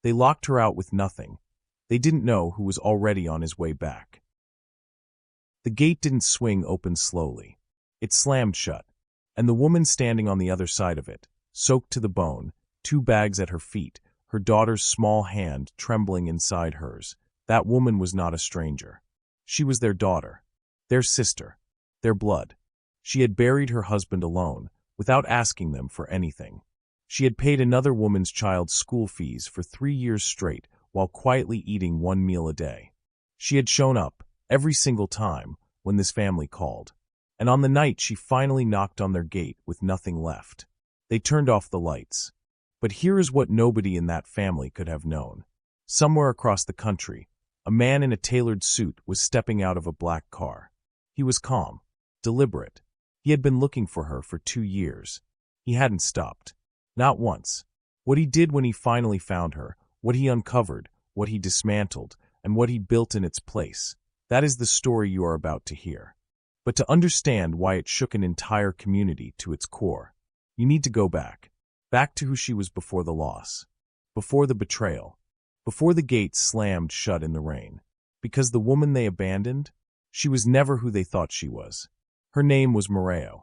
They locked her out with nothing. They didn't know who was already on his way back. The gate didn't swing open slowly. It slammed shut, and the woman standing on the other side of it, soaked to the bone, 2 bags at her feet, her daughter's small hand trembling inside hers, that woman was not a stranger. She was their daughter, their sister, their blood. She had buried her husband alone, without asking them for anything. She had paid another woman's child's school fees for 3 years straight while quietly eating 1 meal a day. She had shown up, every single time, when this family called. And on the night she finally knocked on their gate with nothing left. They turned off the lights. But here is what nobody in that family could have known. Somewhere across the country, a man in a tailored suit was stepping out of a black car. He was calm, deliberate. He had been looking for her for 2 years. He hadn't stopped. Not once. What he did when he finally found her, what he uncovered, what he dismantled, and what he built in its place, that is the story you are about to hear. But to understand why it shook an entire community to its core, you need to go back. Back to who she was before the loss, before the betrayal, before the gate slammed shut in the rain. Because the woman they abandoned, she was never who they thought she was. Her name was Moreo.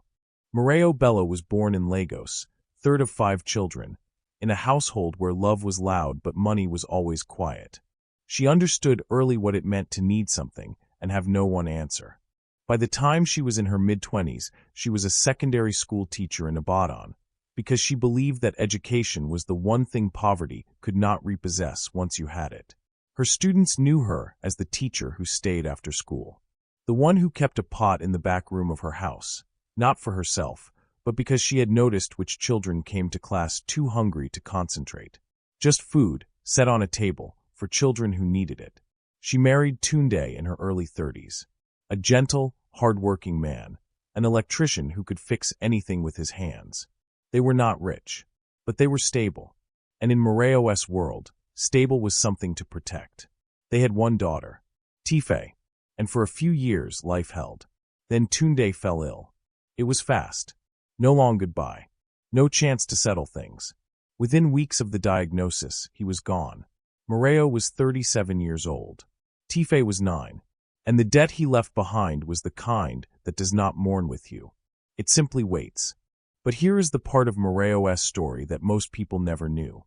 Moreo Bello was born in Lagos, 3rd of 5 children, in a household where love was loud but money was always quiet. She understood early what it meant to need something and have no one answer. By the time she was in her mid-20s, she was a secondary school teacher in Ibadan, because she believed that education was the one thing poverty could not repossess once you had it. Her students knew her as the teacher who stayed after school, the one who kept a pot in the back room of her house, not for herself, but because she had noticed which children came to class too hungry to concentrate. Just food, set on a table, for children who needed it. She married Tunde in her early 30s, a gentle, hard-working man, an electrician who could fix anything with his hands. They were not rich, but they were stable. And in Moreo's world, stable was something to protect. They had one daughter, Tife, and for a few years life held. Then Tunde fell ill. It was fast. No long goodbye. No chance to settle things. Within weeks of the diagnosis, he was gone. Moreo was 37 years old. Tife was 9. And the debt he left behind was the kind that does not mourn with you. It simply waits. But here is the part of Moreo's story that most people never knew.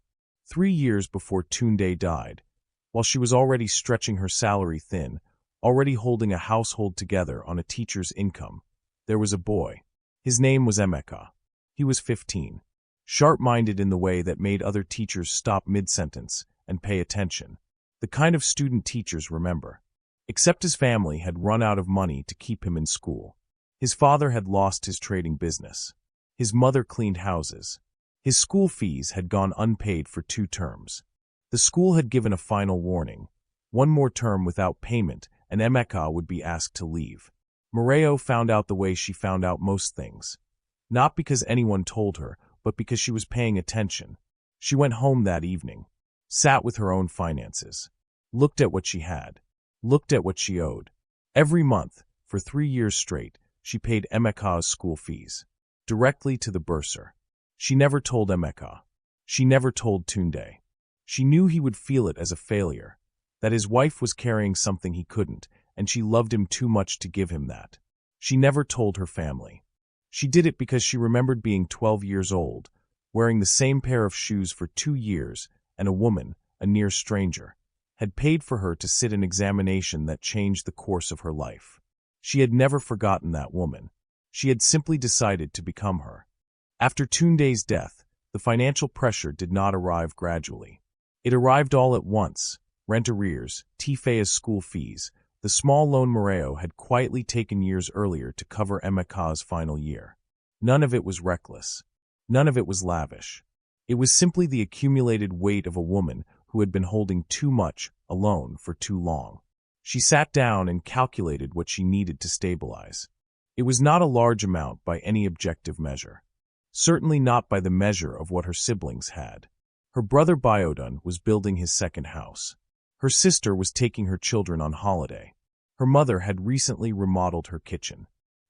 3 years before Tunde died, while she was already stretching her salary thin, already holding a household together on a teacher's income, there was a boy. His name was Emeka. He was 15, sharp-minded in the way that made other teachers stop mid-sentence and pay attention. The kind of student teachers remember. Except his family had run out of money to keep him in school. His father had lost his trading business. His mother cleaned houses. His school fees had gone unpaid for 2 terms. The school had given a final warning. 1 more term without payment, and Emeka would be asked to leave. Moreo found out the way she found out most things. Not because anyone told her, but because she was paying attention. She went home that evening, sat with her own finances, looked at what she had, looked at what she owed. Every month, for 3 years straight, she paid Emeka's school fees, directly to the bursar. She never told Emeka. She never told Tunde. She knew he would feel it as a failure, that his wife was carrying something he couldn't, and she loved him too much to give him that. She never told her family. She did it because she remembered being 12 years old, wearing the same pair of shoes for 2 years, and a woman, a near stranger, had paid for her to sit an examination that changed the course of her life. She had never forgotten that woman. She had simply decided to become her. After Tunde's death, the financial pressure did not arrive gradually. It arrived all at once: rent arrears, Tife's school fees, the small loan Moreo had quietly taken years earlier to cover Emeka's final year. None of it was reckless. None of it was lavish. It was simply the accumulated weight of a woman who had been holding too much, alone, for too long. She sat down and calculated what she needed to stabilize. It was not a large amount by any objective measure. Certainly not by the measure of what her siblings had. Her brother Biodun was building his second house. Her sister was taking her children on holiday. Her mother had recently remodeled her kitchen.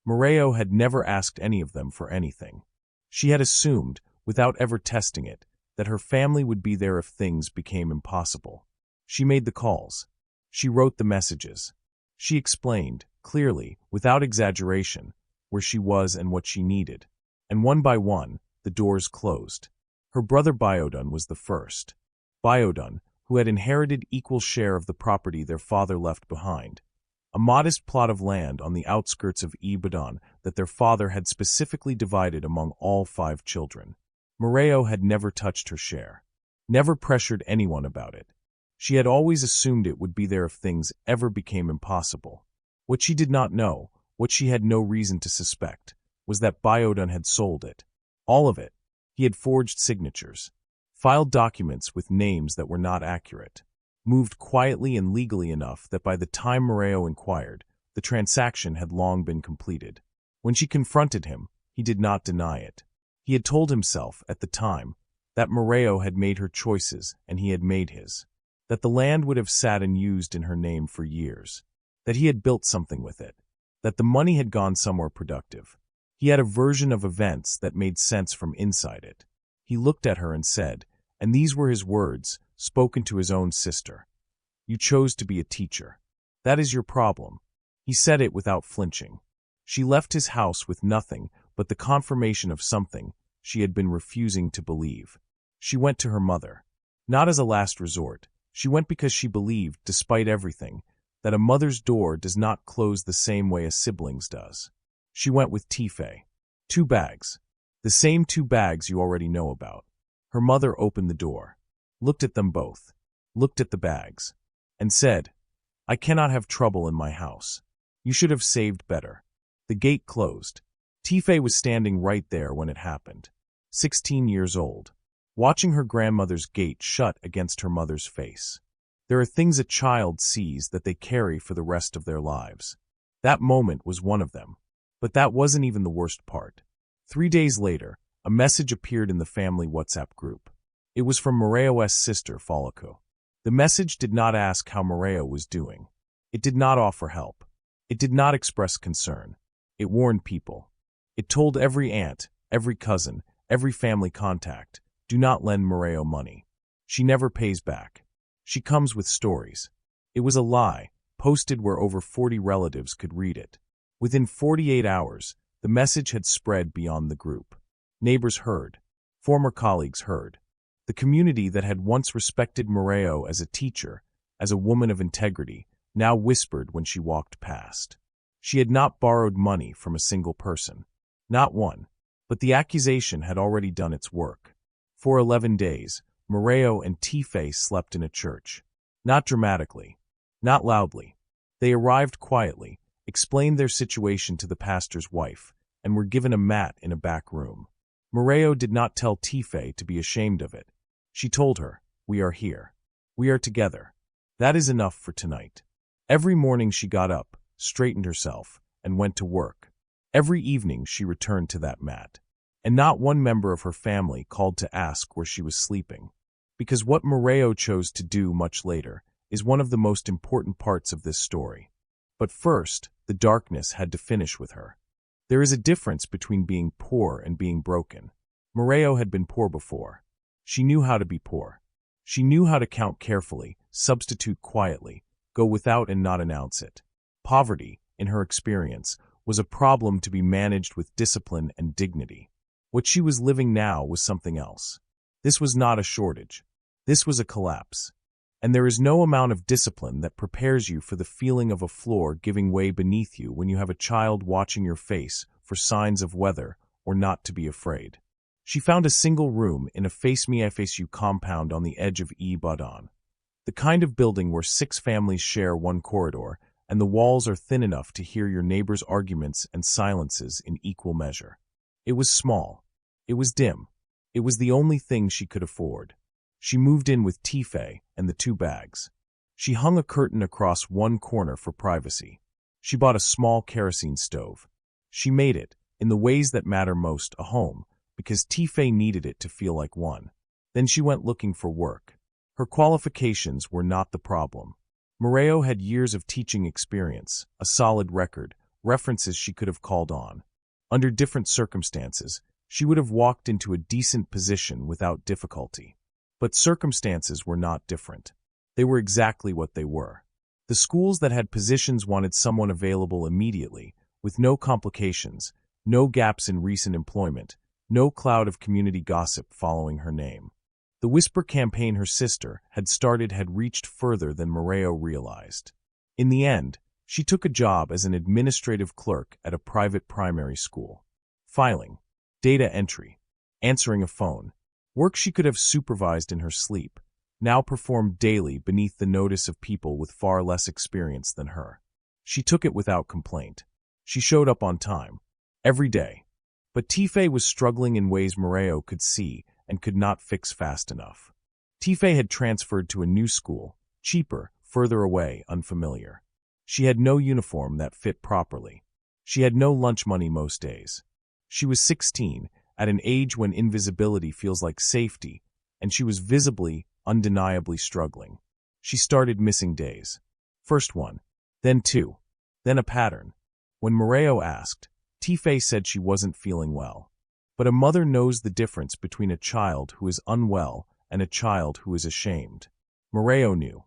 Moreo had never asked any of them for anything. She had assumed, without ever testing it, that her family would be there if things became impossible. She made the calls. She wrote the messages. She explained, clearly, without exaggeration, where she was and what she needed. And one by one, the doors closed. Her brother Biodun was the first. Biodun, who had inherited equal share of the property their father left behind. A modest plot of land on the outskirts of Ibadan that their father had specifically divided among all 5 children. Moreo had never touched her share. Never pressured anyone about it. She had always assumed it would be there if things ever became impossible. What she did not know, what she had no reason to suspect, was that Biodun had sold it. All of it. He had forged signatures, filed documents with names that were not accurate, moved quietly and legally enough that by the time Moreo inquired, the transaction had long been completed. When she confronted him, he did not deny it. He had told himself, at the time, that Moreo had made her choices and he had made his, that the land would have sat unused in her name for years, that he had built something with it, that the money had gone somewhere productive. He had a version of events that made sense from inside it. He looked at her and said, and these were his words, spoken to his own sister, "You chose to be a teacher. That is your problem." He said it without flinching. She left his house with nothing but the confirmation of something she had been refusing to believe. She went to her mother. Not as a last resort. She went because she believed, despite everything, that a mother's door does not close the same way a sibling's does. She went with Tife. 2 bags. The same 2 bags you already know about. Her mother opened the door, looked at them both, looked at the bags, and said, "I cannot have trouble in my house. You should have saved better." The gate closed. Tife was standing right there when it happened, 16 years old, watching her grandmother's gate shut against her mother's face. There are things a child sees that they carry for the rest of their lives. That moment was one of them. But that wasn't even the worst part. 3 days later, a message appeared in the family WhatsApp group. It was from Moreo's sister, Falico. The message did not ask how Moreo was doing. It did not offer help. It did not express concern. It warned people. It told every aunt, every cousin, every family contact, do not lend Moreo money. She never pays back. She comes with stories. It was a lie, posted where over 40 relatives could read it. Within 48 hours, the message had spread beyond the group. Neighbors heard. Former colleagues heard. The community that had once respected Moreo as a teacher, as a woman of integrity, now whispered when she walked past. She had not borrowed money from a single person. Not one. But the accusation had already done its work. For 11 days, Moreo and Tife slept in a church. Not dramatically. Not loudly. They arrived quietly, explained their situation to the pastor's wife, and were given a mat in a back room. Moreo did not tell Tife to be ashamed of it. She told her, "We are here. We are together. That is enough for tonight." Every morning she got up, straightened herself, and went to work. Every evening she returned to that mat. And not one member of her family called to ask where she was sleeping. Because what Moreo chose to do much later is one of the most important parts of this story. But first, the darkness had to finish with her. There is a difference between being poor and being broken. Moreo had been poor before. She knew how to be poor. She knew how to count carefully, substitute quietly, go without and not announce it. Poverty, in her experience, was a problem to be managed with discipline and dignity. What she was living now was something else. This was not a shortage. This was a collapse. And there is no amount of discipline that prepares you for the feeling of a floor giving way beneath you when you have a child watching your face for signs of weather or not to be afraid. She found a single room in a Face Me I Face You compound on the edge of Ibadan. The kind of building where 6 families share one corridor and the walls are thin enough to hear your neighbors' arguments and silences in equal measure. It was small. It was dim. It was the only thing she could afford. She moved in with Tife and the 2 bags. She hung a curtain across one corner for privacy. She bought a small kerosene stove. She made it, in the ways that matter most, a home, because Tife needed it to feel like one. Then she went looking for work. Her qualifications were not the problem. Moreo had years of teaching experience, a solid record, references she could have called on. Under different circumstances, She would have walked into a decent position without difficulty. But circumstances were not different. They were exactly what they were. The schools that had positions wanted someone available immediately, with no complications, no gaps in recent employment, no cloud of community gossip following her name. The whisper campaign her sister had started had reached further than Moreo realized. In the end, she took a job as an administrative clerk at a private primary school. Filing, data entry, answering a phone, work she could have supervised in her sleep, now performed daily beneath the notice of people with far less experience than her. She took it without complaint. She showed up on time, every day. But Tife was struggling in ways Moreo could see and could not fix fast enough. Tife had transferred to a new school, cheaper, further away, unfamiliar. She had no uniform that fit properly. She had no lunch money most days. She was 16, at an age when invisibility feels like safety, and she was visibly, undeniably struggling. She started missing days. First one, then two, then a pattern. When Moreo asked, Tife said she wasn't feeling well. But a mother knows the difference between a child who is unwell and a child who is ashamed. Moreo knew.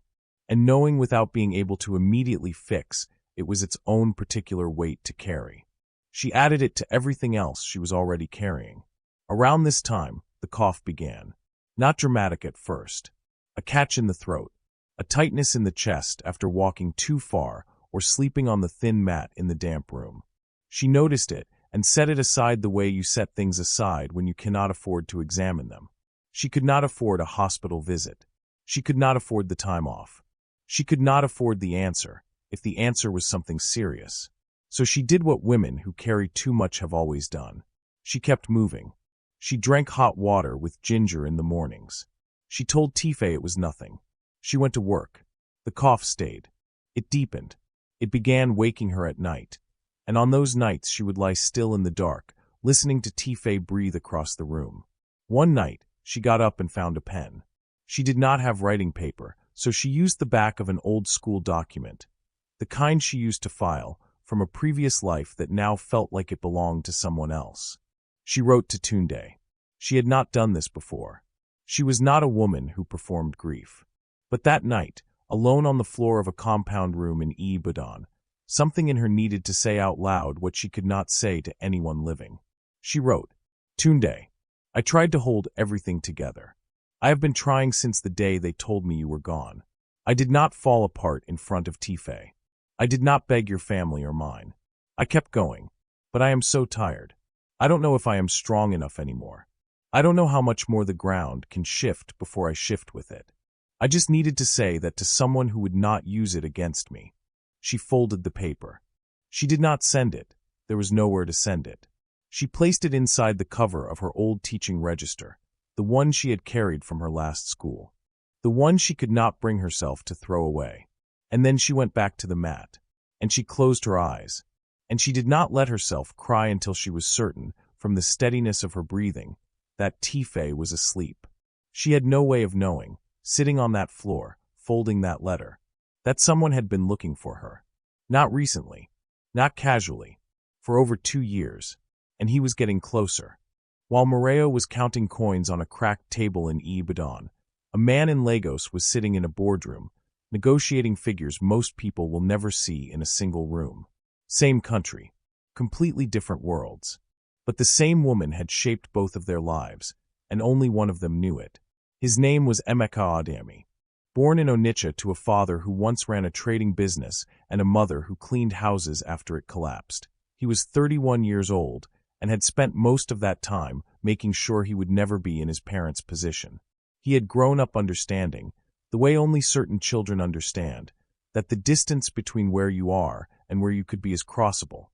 And knowing without being able to immediately fix, it was its own particular weight to carry. She added it to everything else she was already carrying. Around this time, the cough began. Not dramatic at first. A catch in the throat, a tightness in the chest after walking too far or sleeping on the thin mat in the damp room. She noticed it and set it aside the way you set things aside when you cannot afford to examine them. She could not afford a hospital visit. She could not afford the time off. She could not afford the answer, if the answer was something serious. So she did what women who carry too much have always done. She kept moving. She drank hot water with ginger in the mornings. She told Tife it was nothing. She went to work. The cough stayed. It deepened. It began waking her at night. And on those nights she would lie still in the dark, listening to Tife breathe across the room. One night, she got up and found a pen. She did not have writing paper, so she used the back of an old-school document, the kind she used to file, from a previous life that now felt like it belonged to someone else. She wrote to Tunde. She had not done this before. She was not a woman who performed grief. But that night, alone on the floor of a compound room in Ibadan, something in her needed to say out loud what she could not say to anyone living. She wrote, Tunde, I tried to hold everything together. I have been trying since the day they told me you were gone. I did not fall apart in front of Tife. I did not beg your family or mine. I kept going, but I am so tired. I don't know if I am strong enough anymore. I don't know how much more the ground can shift before I shift with it. I just needed to say that to someone who would not use it against me. She folded the paper. She did not send it. There was nowhere to send it. She placed it inside the cover of her old teaching register, the one she had carried from her last school, the one she could not bring herself to throw away. And then she went back to the mat, and she closed her eyes, and she did not let herself cry until she was certain, from the steadiness of her breathing, that Tife was asleep. She had no way of knowing, sitting on that floor, folding that letter, that someone had been looking for her. Not recently, not casually, for over 2 years, and he was getting closer. While Moreo was counting coins on a cracked table in Ibadan, a man in Lagos was sitting in a boardroom, negotiating figures most people will never see in a single room. Same country, completely different worlds. But the same woman had shaped both of their lives, and only one of them knew it. His name was Emeka Adami. Born in Onitsha to a father who once ran a trading business and a mother who cleaned houses after it collapsed. He was 31 years old and had spent most of that time making sure he would never be in his parents' position. He had grown up understanding, the way only certain children understand, that the distance between where you are and where you could be is crossable.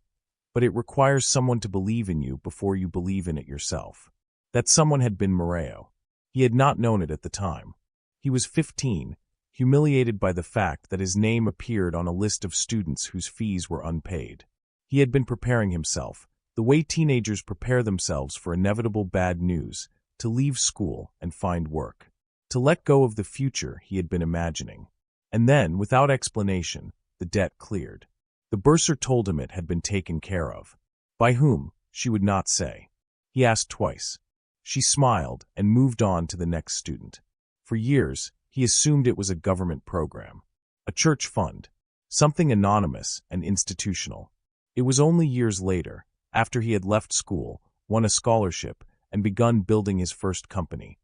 But it requires someone to believe in you before you believe in it yourself. That someone had been Moreo. He had not known it at the time. He was 15, humiliated by the fact that his name appeared on a list of students whose fees were unpaid. He had been preparing himself, the way teenagers prepare themselves for inevitable bad news, to leave school and find work, to let go of the future he had been imagining. And then, without explanation, the debt cleared. The bursar told him it had been taken care of. By whom, she would not say. He asked twice. She smiled and moved on to the next student. For years, he assumed it was a government program, a church fund, something anonymous and institutional. It was only years later, after he had left school, won a scholarship, and begun building his first company,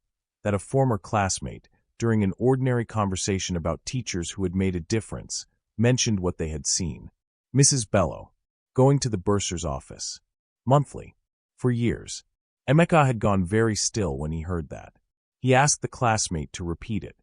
that a former classmate, during an ordinary conversation about teachers who had made a difference, mentioned what they had seen. Mrs. Bello, going to the bursar's office. Monthly. For years. Emeka had gone very still when he heard that. He asked the classmate to repeat it.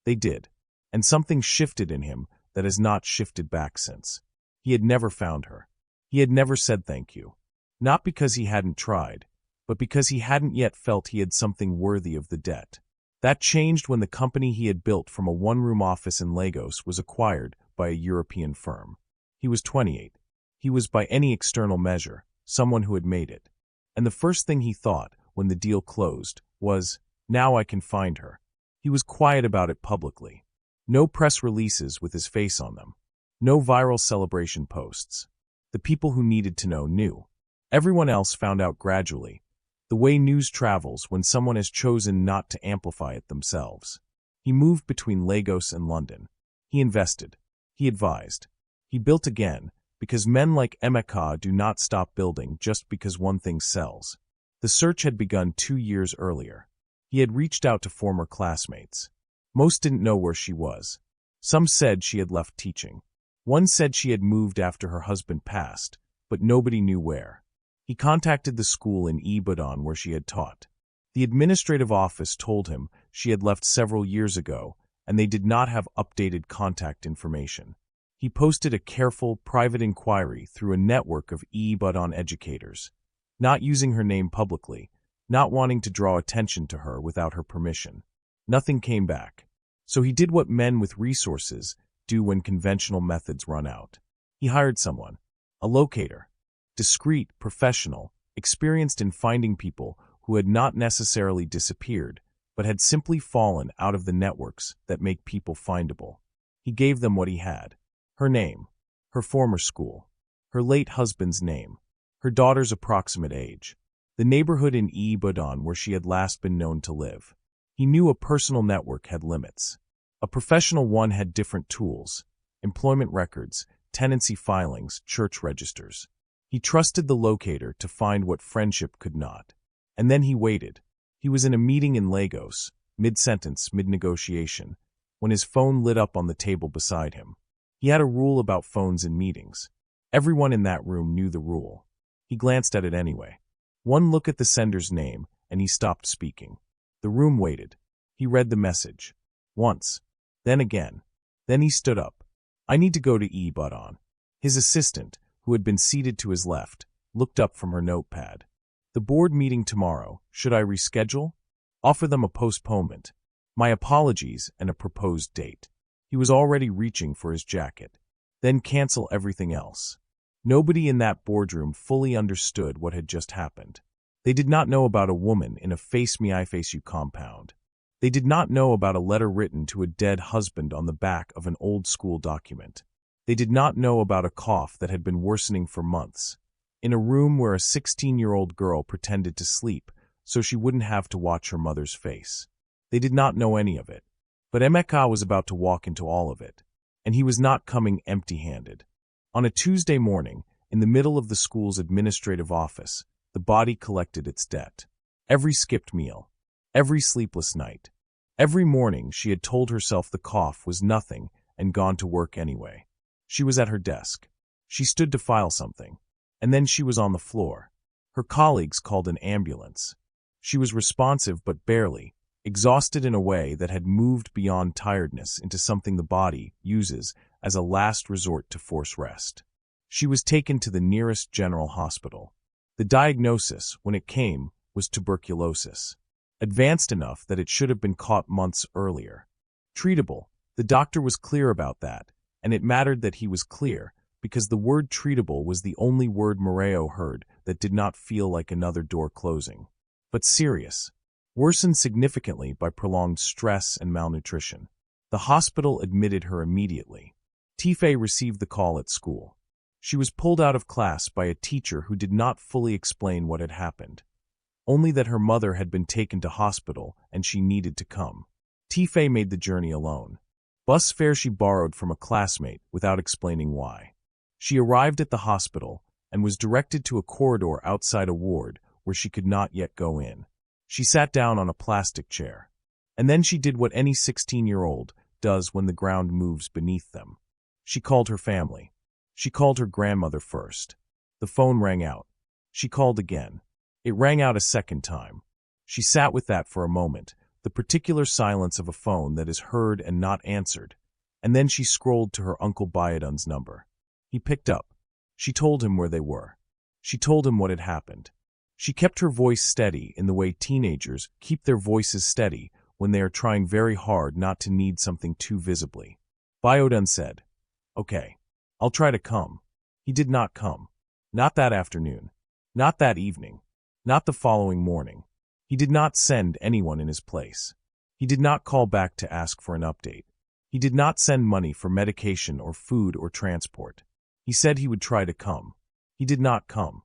They did, and something shifted in him that has not shifted back since. He had never found her. He had never said thank you. Not because he hadn't tried, but because he hadn't yet felt he had something worthy of the debt. That changed when the company he had built from a one-room office in Lagos was acquired by a European firm. He was 28. He was, by any external measure, someone who had made it. And the first thing he thought, when the deal closed, was, now I can find her. He was quiet about it publicly. No press releases with his face on them. No viral celebration posts. The people who needed to know knew. Everyone else found out gradually, the way news travels when someone has chosen not to amplify it themselves. He moved between Lagos and London. He invested. He advised. He built again, because men like Emeka do not stop building just because one thing sells. The search had begun 2 years earlier. He had reached out to former classmates. Most didn't know where she was. Some said she had left teaching. One said she had moved after her husband passed, but nobody knew where. He contacted the school in Ibadan where she had taught. The administrative office told him she had left several years ago, and they did not have updated contact information. He posted a careful, private inquiry through a network of Ibadan educators, not using her name publicly, not wanting to draw attention to her without her permission. Nothing came back. So he did what men with resources do when conventional methods run out. He hired someone, a locator, discreet, professional, experienced in finding people who had not necessarily disappeared, but had simply fallen out of the networks that make people findable. He gave them what he had. Her name, her former school, her late husband's name, her daughter's approximate age, the neighborhood in Ibadan where she had last been known to live. He knew a personal network had limits. A professional one had different tools, employment records, tenancy filings, church registers. He trusted the locator to find what friendship could not. And then he waited. He was in a meeting in Lagos, mid-sentence, mid-negotiation, when his phone lit up on the table beside him. He had a rule about phones in meetings. Everyone in that room knew the rule. He glanced at it anyway. One look at the sender's name, and he stopped speaking. The room waited. He read the message. Once. Then again. Then he stood up. I need to go to Ibadan. His assistant, who had been seated to his left, looked up from her notepad. The board meeting tomorrow. Should I reschedule? Offer them a postponement. My apologies and a proposed date. He was already reaching for his jacket. Then cancel everything else. Nobody in that boardroom fully understood what had just happened. They did not know about a woman in a face me I face you compound. They did not know about a letter written to a dead husband on the back of an old school document. They did not know about a cough that had been worsening for months, in a room where a 16-year-old girl pretended to sleep so she wouldn't have to watch her mother's face. They did not know any of it. But Emeka was about to walk into all of it, and he was not coming empty-handed. On a Tuesday morning, in the middle of the school's administrative office, the body collected its debt. Every skipped meal, every sleepless night, every morning she had told herself the cough was nothing and gone to work anyway. She was at her desk. She stood to file something, and then she was on the floor. Her colleagues called an ambulance. She was responsive but barely, exhausted in a way that had moved beyond tiredness into something the body uses as a last resort to force rest. She was taken to the nearest general hospital. The diagnosis, when it came, was tuberculosis, advanced enough that it should have been caught months earlier. Treatable, the doctor was clear about that, and it mattered that he was clear, because the word treatable was the only word Moreo heard that did not feel like another door closing. But serious, worsened significantly by prolonged stress and malnutrition. The hospital admitted her immediately. Tife received the call at school. She was pulled out of class by a teacher who did not fully explain what had happened. only that her mother had been taken to hospital and she needed to come. Tifei made the journey alone. Bus fare she borrowed from a classmate without explaining why. She arrived at the hospital and was directed to a corridor outside a ward where she could not yet go in. She sat down on a plastic chair. And then she did what any 16-year-old does when the ground moves beneath them. She called her family. She called her grandmother first. The phone rang out. She called again. It rang out a second time. She sat with that for a moment, the particular silence of a phone that is heard and not answered, and then she scrolled to her Uncle Biodun's number. He picked up. She told him where they were. She told him what had happened. She kept her voice steady in the way teenagers keep their voices steady when they are trying very hard not to need something too visibly. Biodun said, "Okay, I'll try to come." He did not come. Not that afternoon. Not that evening. Not the following morning. He did not send anyone in his place. He did not call back to ask for an update. He did not send money for medication or food or transport. He said he would try to come. He did not come.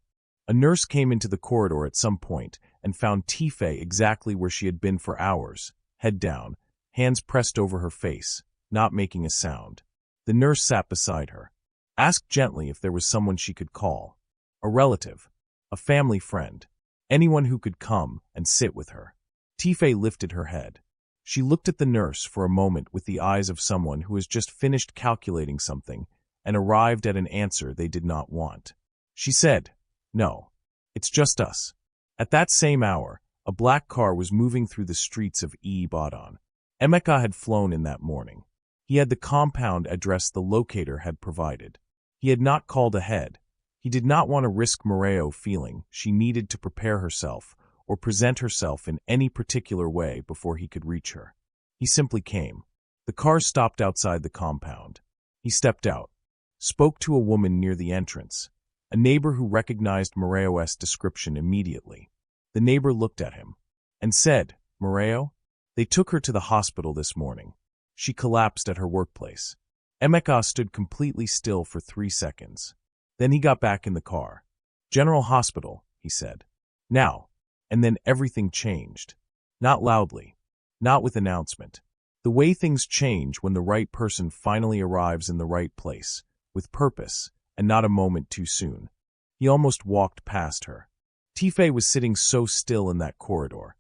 A nurse came into the corridor at some point and found Tifei exactly where she had been for hours, head down, hands pressed over her face, not making a sound. The nurse sat beside her. Asked gently if there was someone she could call. A relative. A family friend. Anyone who could come and sit with her. Tifei lifted her head. She looked at the nurse for a moment with the eyes of someone who has just finished calculating something and arrived at an answer they did not want. She said, "No, it's just us." At that same hour, a black car was moving through the streets of Ibadan. Emeka had flown in that morning. He had the compound address the locator had provided. He had not called ahead. He did not want to risk Moreo feeling she needed to prepare herself or present herself in any particular way before he could reach her. He simply came. The car stopped outside the compound. He stepped out, spoke to a woman near the entrance, a neighbor who recognized Moreo's description immediately. The neighbor looked at him and said, "Moreo? They took her to the hospital this morning. She collapsed at her workplace." Emeka stood completely still for 3 seconds. Then he got back in the car. "General Hospital," he said. "Now." And then everything changed. Not loudly. Not with announcement. The way things change when the right person finally arrives in the right place, with purpose, and not a moment too soon. He almost walked past her. Tifei was sitting so still in that corridor.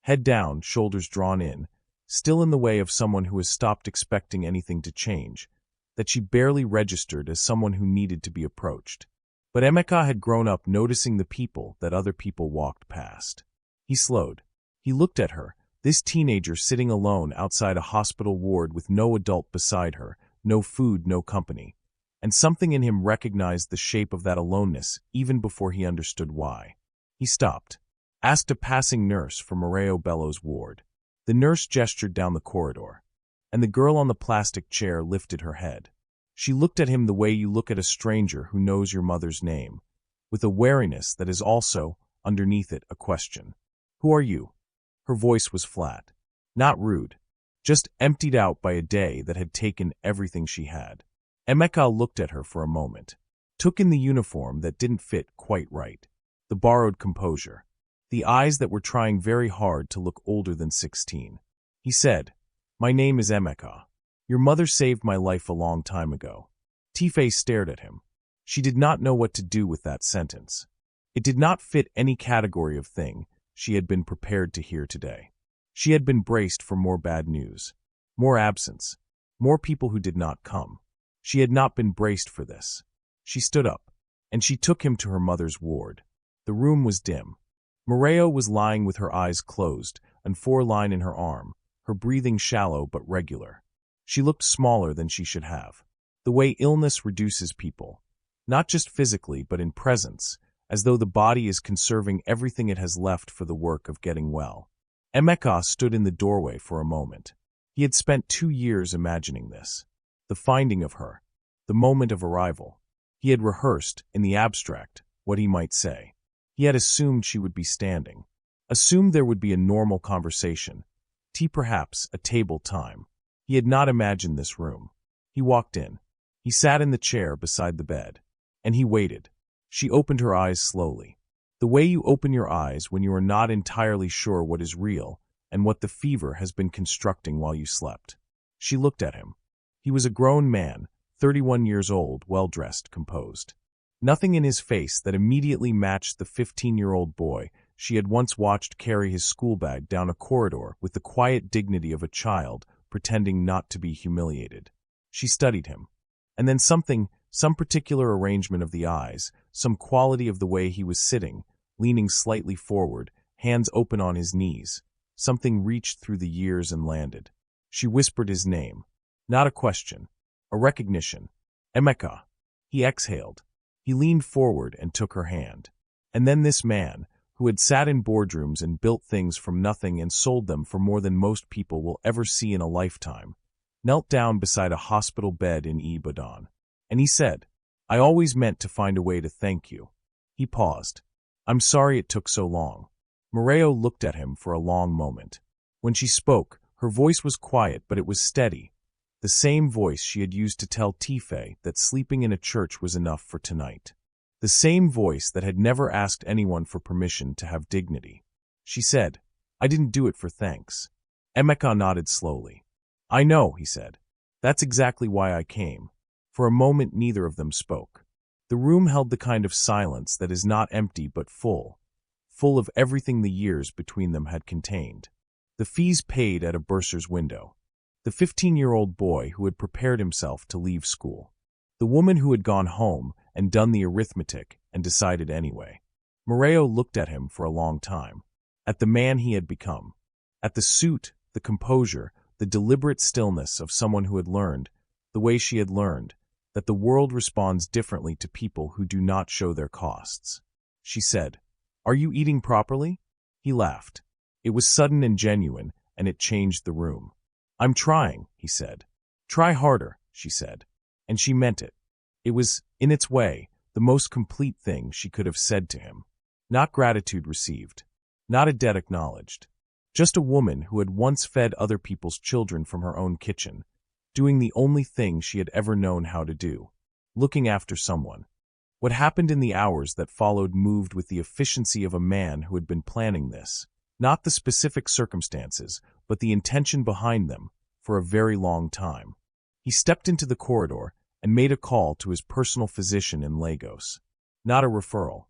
Head down, shoulders drawn in, still in the way of someone who has stopped expecting anything to change, that she barely registered as someone who needed to be approached. But Emeka had grown up noticing the people that other people walked past. He slowed. He looked at her, this teenager sitting alone outside a hospital ward with no adult beside her, no food, no company. And something in him recognized the shape of that aloneness even before he understood why. He stopped, asked a passing nurse for Moreo Bello's ward. The nurse gestured down the corridor, and the girl on the plastic chair lifted her head. She looked at him the way you look at a stranger who knows your mother's name, with a wariness that is also, underneath it, a question. "Who are you?" Her voice was flat. Not rude. Just emptied out by a day that had taken everything she had. Emeka looked at her for a moment. Took in the uniform that didn't fit quite right. The borrowed composure. The eyes that were trying very hard to look older than 16. He said, "My name is Emeka. Your mother saved my life a long time ago." Tifei stared at him. She did not know what to do with that sentence. It did not fit any category of thing she had been prepared to hear today. She had been braced for more bad news, more absence, more people who did not come. She had not been braced for this. She stood up, and she took him to her mother's ward. The room was dim. Moreo was lying with her eyes closed and 4-line in her arm, her breathing shallow but regular. She looked smaller than she should have. The way illness reduces people, not just physically but in presence, as though the body is conserving everything it has left for the work of getting well. Emeka stood in the doorway for a moment. He had spent 2 years imagining this. The finding of her, the moment of arrival. He had rehearsed, in the abstract, what he might say. He had assumed she would be standing. Assumed there would be a normal conversation. Tea perhaps, a table time. He had not imagined this room. He walked in. He sat in the chair beside the bed. And he waited. She opened her eyes slowly. The way you open your eyes when you are not entirely sure what is real and what the fever has been constructing while you slept. She looked at him. He was a grown man, 31 years old, well-dressed, composed. Nothing in his face that immediately matched the 15-year-old boy she had once watched carry his school bag down a corridor with the quiet dignity of a child, pretending not to be humiliated. She studied him. And then some particular arrangement of the eyes, some quality of the way he was sitting, leaning slightly forward, hands open on his knees. Something reached through the years and landed. She whispered his name. Not a question. A recognition. Emeka. He exhaled. He leaned forward and took her hand. And then this man, who had sat in boardrooms and built things from nothing and sold them for more than most people will ever see in a lifetime, knelt down beside a hospital bed in Ibadan. And he said, "I always meant to find a way to thank you." He paused. "I'm sorry it took so long." Moreo looked at him for a long moment. When she spoke, her voice was quiet, but it was steady. The same voice she had used to tell Tife that sleeping in a church was enough for tonight. The same voice that had never asked anyone for permission to have dignity. She said, "I didn't do it for thanks." Emeka nodded slowly. "I know," he said. "That's exactly why I came." For a moment neither of them spoke. The room held the kind of silence that is not empty but full of everything the years between them had contained. The fees paid at a bursar's window. The 15-year-old boy who had prepared himself to leave school. The woman who had gone home and done the arithmetic and decided anyway. Moreo looked at him for a long time. At the man he had become. At the suit, the composure, the deliberate stillness of someone who had learned, the way she had learned, that the world responds differently to people who do not show their costs. She said, "Are you eating properly?" He laughed. It was sudden and genuine, and it changed the room. "I'm trying," he said. "Try harder," she said. And she meant it. It was, in its way, the most complete thing she could have said to him. Not gratitude received. Not a debt acknowledged. Just a woman who had once fed other people's children from her own kitchen, doing the only thing she had ever known how to do, looking after someone. What happened in the hours that followed moved with the efficiency of a man who had been planning this, not the specific circumstances, but the intention behind them, for a very long time. He stepped into the corridor and made a call to his personal physician in Lagos. Not a referral.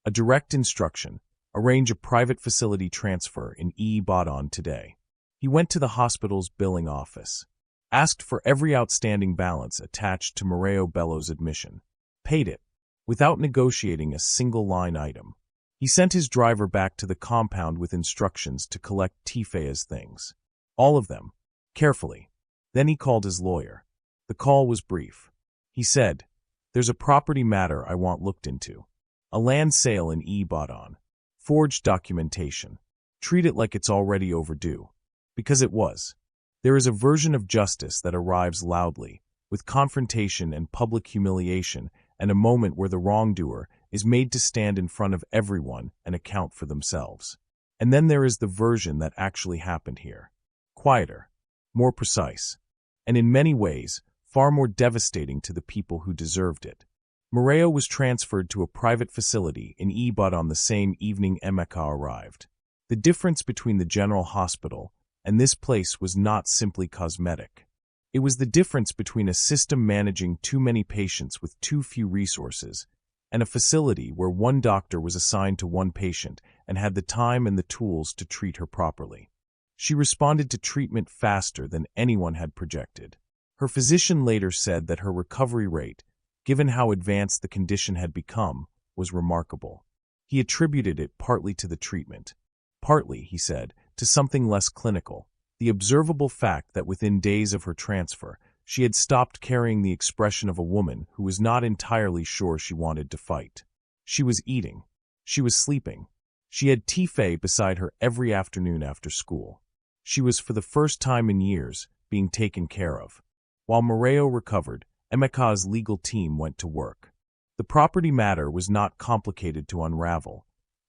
A direct instruction. Arrange a private facility transfer in Ibadan today. He went to the hospital's billing office. Asked for every outstanding balance attached to Moreo Bello's admission. Paid it, without negotiating a single line item. He sent his driver back to the compound with instructions to collect Tifea's things. All of them. Carefully. Then he called his lawyer. The call was brief. He said, "There's a property matter I want looked into. A land sale in Ibadan. Forged documentation. Treat it like it's already overdue." Because it was. There is a version of justice that arrives loudly, with confrontation and public humiliation, and a moment where the wrongdoer is made to stand in front of everyone and account for themselves. And then there is the version that actually happened here. Quieter. More precise. And in many ways, far more devastating to the people who deserved it. Moreo was transferred to a private facility in Ibadan the same evening Emeka arrived. The difference between the general hospital and this place was not simply cosmetic. It was the difference between a system managing too many patients with too few resources and a facility where one doctor was assigned to one patient and had the time and the tools to treat her properly. She responded to treatment faster than anyone had projected. Her physician later said that her recovery rate, given how advanced the condition had become, was remarkable. He attributed it partly to the treatment. Partly, he said, to something less clinical, the observable fact that within days of her transfer, she had stopped carrying the expression of a woman who was not entirely sure she wanted to fight. She was eating. She was sleeping. She had Tife beside her every afternoon after school. She was, for the first time in years, being taken care of. While Moreo recovered, Emeka's legal team went to work. The property matter was not complicated to unravel.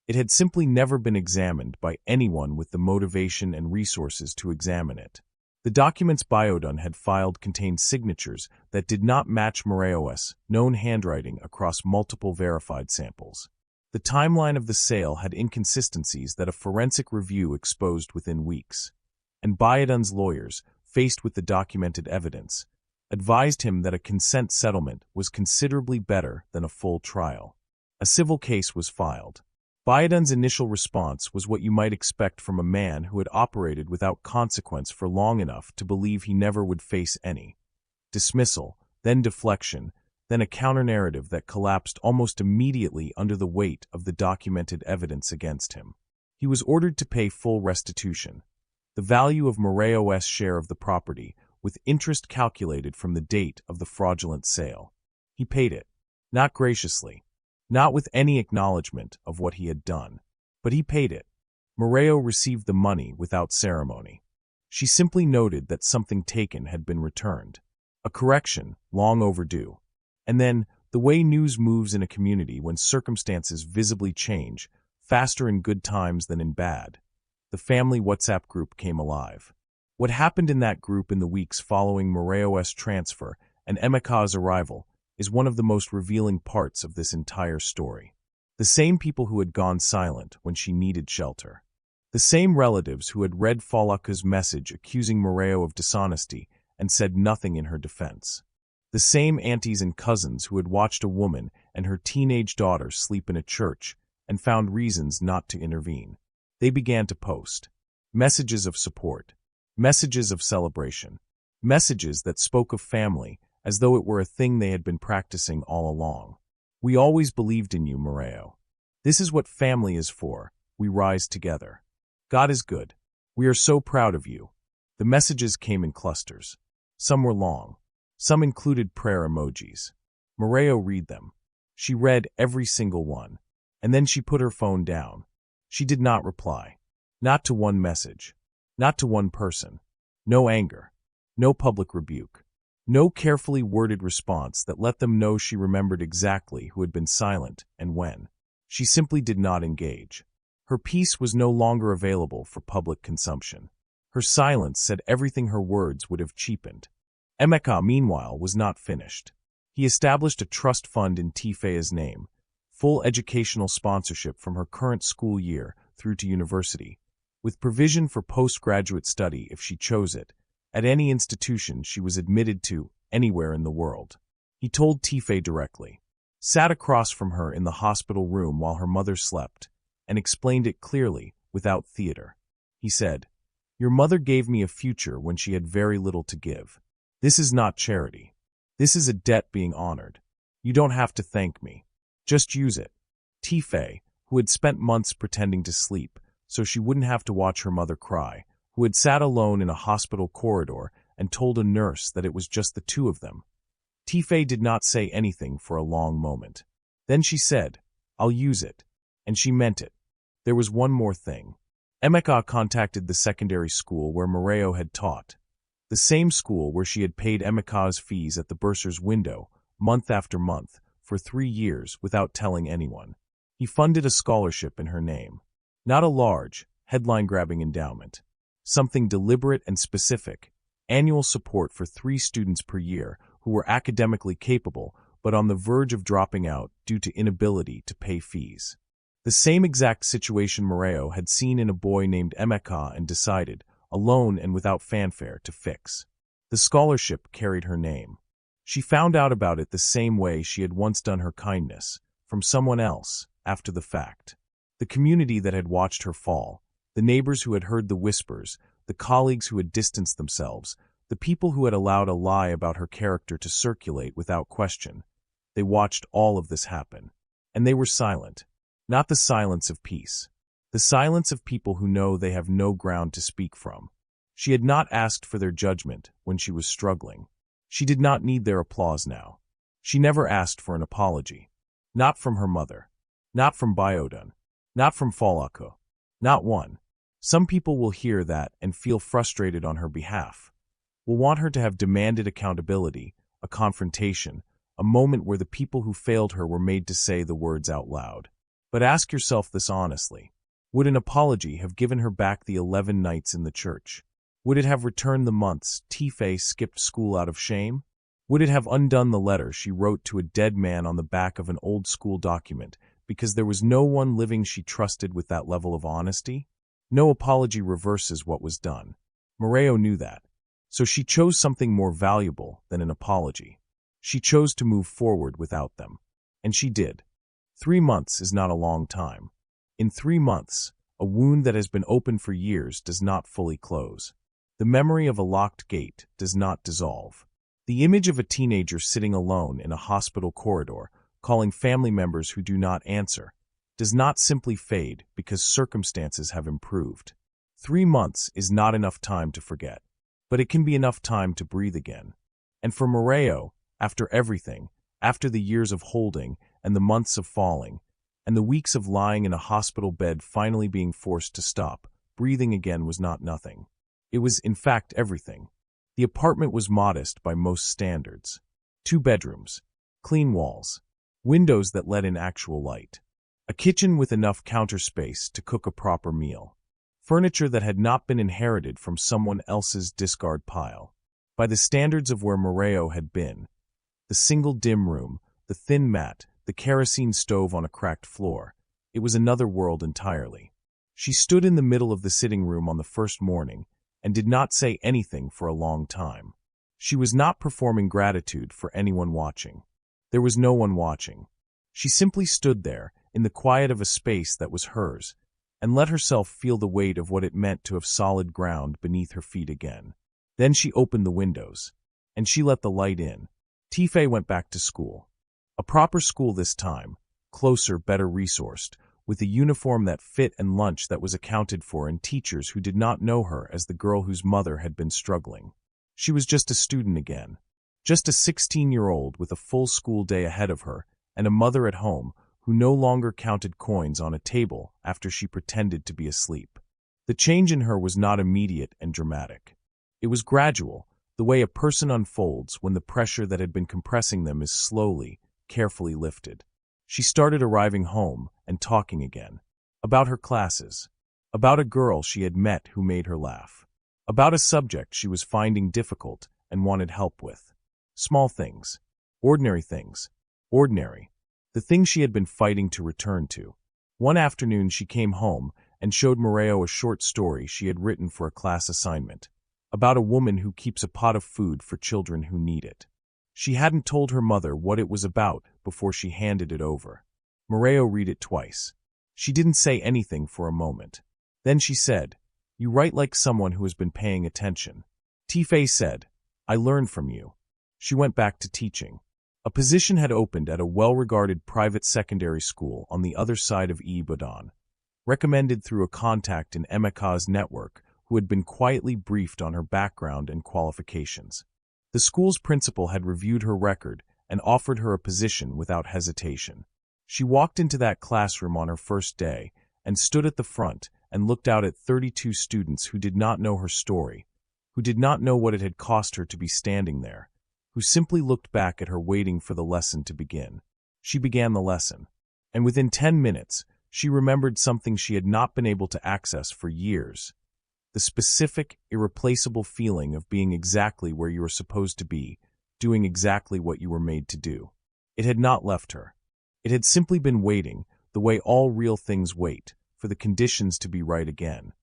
It had simply never been examined by anyone with the motivation and resources to examine it. The documents Biodun had filed contained signatures that did not match Moreo's known handwriting across multiple verified samples. The timeline of the sale had inconsistencies that a forensic review exposed within weeks, and Bayadun's lawyers, faced with the documented evidence, advised him that a consent settlement was considerably better than a full trial. A civil case was filed. Bayadun's initial response was what you might expect from a man who had operated without consequence for long enough to believe he never would face any. Dismissal, then deflection, then a counter-narrative that collapsed almost immediately under the weight of the documented evidence against him. He was ordered to pay full restitution, the value of Moreo's share of the property, with interest calculated from the date of the fraudulent sale. He paid it, not graciously, not with any acknowledgement of what he had done, but he paid it. Moreo received the money without ceremony. She simply noted that something taken had been returned, a correction long overdue. And then, the way news moves in a community when circumstances visibly change, faster in good times than in bad, the family WhatsApp group came alive. What happened in that group in the weeks following Moreo's transfer and Emeka's arrival is one of the most revealing parts of this entire story. The same people who had gone silent when she needed shelter. The same relatives who had read Falaka's message accusing Moreo of dishonesty and said nothing in her defense. The same aunties and cousins who had watched a woman and her teenage daughter sleep in a church and found reasons not to intervene. They began to post messages of support, messages of celebration, messages that spoke of family as though it were a thing they had been practicing all along. We always believed in you, Moreo. This is what family is for. We rise together. God is good. We are so proud of you. The messages came in clusters. Some were long. Some included prayer emojis. Moreo read them. She read every single one, and then she put her phone down. She did not reply. Not to one message. Not to one person. No anger. No public rebuke. No carefully worded response that let them know she remembered exactly who had been silent and when. She simply did not engage. Her peace was no longer available for public consumption. Her silence said everything her words would have cheapened. Emeka, meanwhile, was not finished. He established a trust fund in Tifea's name, full educational sponsorship from her current school year through to university, with provision for postgraduate study if she chose it, at any institution she was admitted to anywhere in the world. He told Tifea directly, sat across from her in the hospital room while her mother slept, and explained it clearly, without theater. He said, "Your mother gave me a future when she had very little to give. This is not charity. This is a debt being honored. You don't have to thank me. Just use it." Tifea, who had spent months pretending to sleep so she wouldn't have to watch her mother cry, who had sat alone in a hospital corridor and told a nurse that it was just the two of them. Tifea did not say anything for a long moment. Then she said, "I'll use it." And she meant it. There was one more thing. Emeka contacted the secondary school where Moreo had taught. The same school where she had paid Emeka's fees at the bursar's window, month after month, for 3 years without telling anyone. He funded a scholarship in her name. Not a large, headline-grabbing endowment. Something deliberate and specific, annual support for 3 students per year who were academically capable but on the verge of dropping out due to inability to pay fees. The same exact situation Moreo had seen in a boy named Emeka and decided, alone and without fanfare, to fix. The scholarship carried her name. She found out about it the same way she had once done her kindness, from someone else, after the fact. The community that had watched her fall, the neighbors who had heard the whispers, the colleagues who had distanced themselves, the people who had allowed a lie about her character to circulate without question. They watched all of this happen. And they were silent. Not the silence of peace. The silence of people who know they have no ground to speak from. She had not asked for their judgment when she was struggling. She did not need their applause now. She never asked for an apology. Not from her mother. Not from Bayodun. Not from Falaka. Not one. Some people will hear that and feel frustrated on her behalf. Will want her to have demanded accountability, a confrontation, a moment where the people who failed her were made to say the words out loud. But ask yourself this honestly. Would an apology have given her back the 11 nights in the church? Would it have returned the months Tifea skipped school out of shame? Would it have undone the letter she wrote to a dead man on the back of an old school document because there was no one living she trusted with that level of honesty. No apology reverses what was done. Moreo knew that. So she chose something more valuable than an apology. She chose to move forward without them. And she did. 3 months is not a long time. In 3 months, a wound that has been open for years does not fully close. The memory of a locked gate does not dissolve. The image of a teenager sitting alone in a hospital corridor, calling family members who do not answer, does not simply fade because circumstances have improved. 3 months is not enough time to forget, but it can be enough time to breathe again. And for Moreo, after everything, after the years of holding and the months of falling, and the weeks of lying in a hospital bed finally being forced to stop, breathing again was not nothing. It was, in fact, everything. The apartment was modest by most standards. 2 bedrooms, clean walls, windows that let in actual light, a kitchen with enough counter space to cook a proper meal, furniture that had not been inherited from someone else's discard pile. By the standards of where Moreo had been, the single dim room, the thin mat, the kerosene stove on a cracked floor, it was another world entirely. She stood in the middle of the sitting room on the first morning and did not say anything for a long time. She was not performing gratitude for anyone watching. There was no one watching. She simply stood there, in the quiet of a space that was hers, and let herself feel the weight of what it meant to have solid ground beneath her feet again. Then she opened the windows, and she let the light in. Tife went back to school. A proper school this time, closer, better resourced, with a uniform that fit and lunch that was accounted for, and teachers who did not know her as the girl whose mother had been struggling. She was just a student again, just a 16-year-old with a full school day ahead of her and a mother at home who no longer counted coins on a table after she pretended to be asleep. The change in her was not immediate and dramatic. It was gradual, the way a person unfolds when the pressure that had been compressing them is slowly, carefully lifted. She started arriving home and talking again. About her classes. About a girl she had met who made her laugh. About a subject she was finding difficult and wanted help with. Small things. Ordinary things. Ordinary. The things she had been fighting to return to. One afternoon she came home and showed Moreo a short story she had written for a class assignment. About a woman who keeps a pot of food for children who need it. She hadn't told her mother what it was about before she handed it over. Moreo read it twice. She didn't say anything for a moment. Then she said, "You write like someone who has been paying attention." Tife said, "I learned from you." She went back to teaching. A position had opened at a well-regarded private secondary school on the other side of Ibadan, recommended through a contact in Emeka's network who had been quietly briefed on her background and qualifications. The school's principal had reviewed her record and offered her a position without hesitation. She walked into that classroom on her first day and stood at the front and looked out at 32 students who did not know her story, who did not know what it had cost her to be standing there, who simply looked back at her waiting for the lesson to begin. She began the lesson, and within 10 minutes, she remembered something she had not been able to access for years. The specific, irreplaceable feeling of being exactly where you were supposed to be, doing exactly what you were made to do. It had not left her. It had simply been waiting, the way all real things wait, for the conditions to be right again.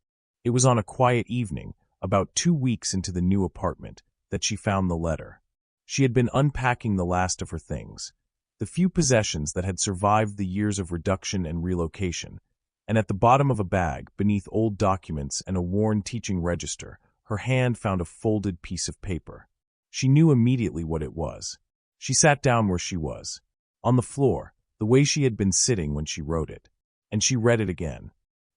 It was on a quiet evening, about 2 weeks into the new apartment, that she found the letter. She had been unpacking the last of her things, the few possessions that had survived the years of reduction and relocation, and at the bottom of a bag, beneath old documents and a worn teaching register, her hand found a folded piece of paper. She knew immediately what it was. She sat down where she was, on the floor, the way she had been sitting when she wrote it, and she read it again.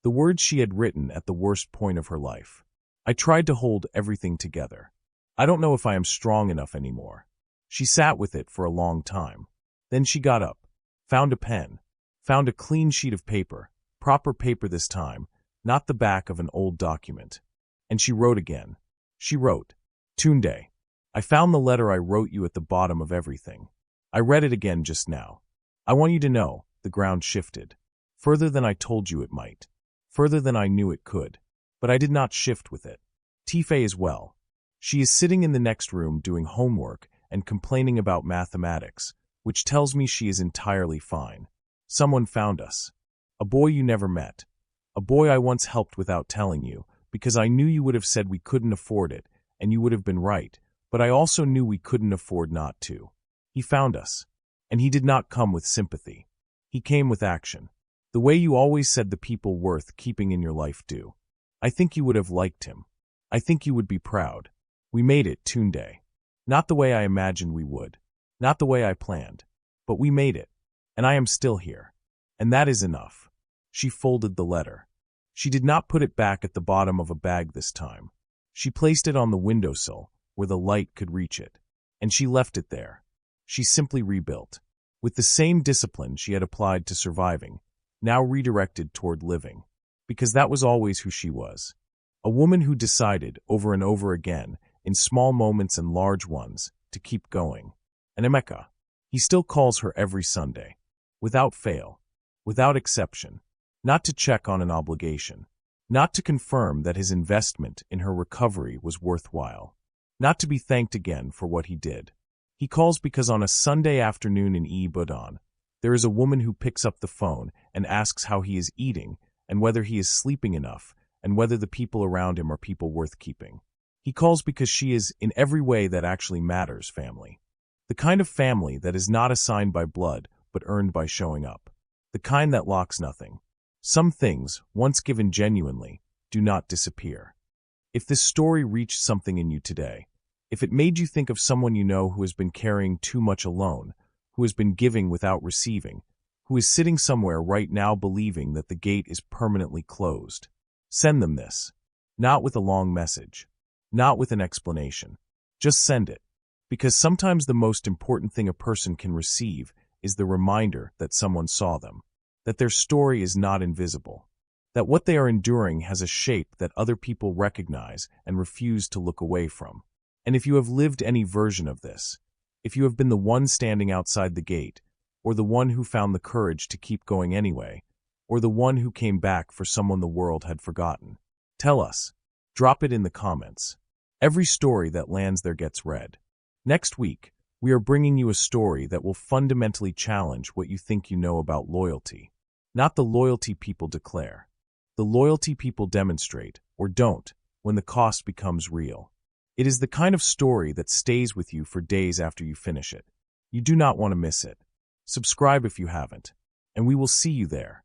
The words she had written at the worst point of her life. "I tried to hold everything together. I don't know if I am strong enough anymore." She sat with it for a long time. Then she got up, found a pen, found a clean sheet of paper, proper paper this time, not the back of an old document. And she wrote again. She wrote, "Tunde, I found the letter I wrote you at the bottom of everything. I read it again just now. I want you to know, the ground shifted. Further than I told you it might. Further than I knew it could. But I did not shift with it. Tife is well. She is sitting in the next room doing homework and complaining about mathematics, which tells me she is entirely fine. Someone found us. A boy you never met. A boy I once helped without telling you, because I knew you would have said we couldn't afford it, and you would have been right, but I also knew we couldn't afford not to. He found us. And he did not come with sympathy. He came with action. The way you always said the people worth keeping in your life do. I think you would have liked him. I think you would be proud. We made it Tunde. Not the way I imagined we would. Not the way I planned. But we made it. And I am still here. And that is enough. She folded the letter. She did not put it back at the bottom of a bag this time. She placed it on the windowsill, where the light could reach it. And she left it there. She simply rebuilt. With the same discipline she had applied to surviving, now redirected toward living. Because that was always who she was. A woman who decided, over and over again, in small moments and large ones, to keep going. And Emeka, he still calls her every Sunday. Without fail. Without exception. Not to check on an obligation. Not to confirm that his investment in her recovery was worthwhile. Not to be thanked again for what he did. He calls because on a Sunday afternoon in Ibadan, there is a woman who picks up the phone and asks how he is eating and whether he is sleeping enough and whether the people around him are people worth keeping. He calls because she is, in every way that actually matters, family. The kind of family that is not assigned by blood but earned by showing up. The kind that locks nothing. Some things, once given genuinely, do not disappear. If this story reached something in you today, if it made you think of someone you know who has been carrying too much alone, who has been giving without receiving, who is sitting somewhere right now believing that the gate is permanently closed, send them this. Not with a long message. Not with an explanation. Just send it. Because sometimes the most important thing a person can receive is the reminder that someone saw them. That their story is not invisible. That what they are enduring has a shape that other people recognize and refuse to look away from. And if you have lived any version of this, if you have been the one standing outside the gate, or the one who found the courage to keep going anyway, or the one who came back for someone the world had forgotten, tell us. Drop it in the comments. Every story that lands there gets read. Next week, we are bringing you a story that will fundamentally challenge what you think you know about loyalty. Not the loyalty people declare. The loyalty people demonstrate, or don't, when the cost becomes real. It is the kind of story that stays with you for days after you finish it. You do not want to miss it. Subscribe if you haven't, and we will see you there.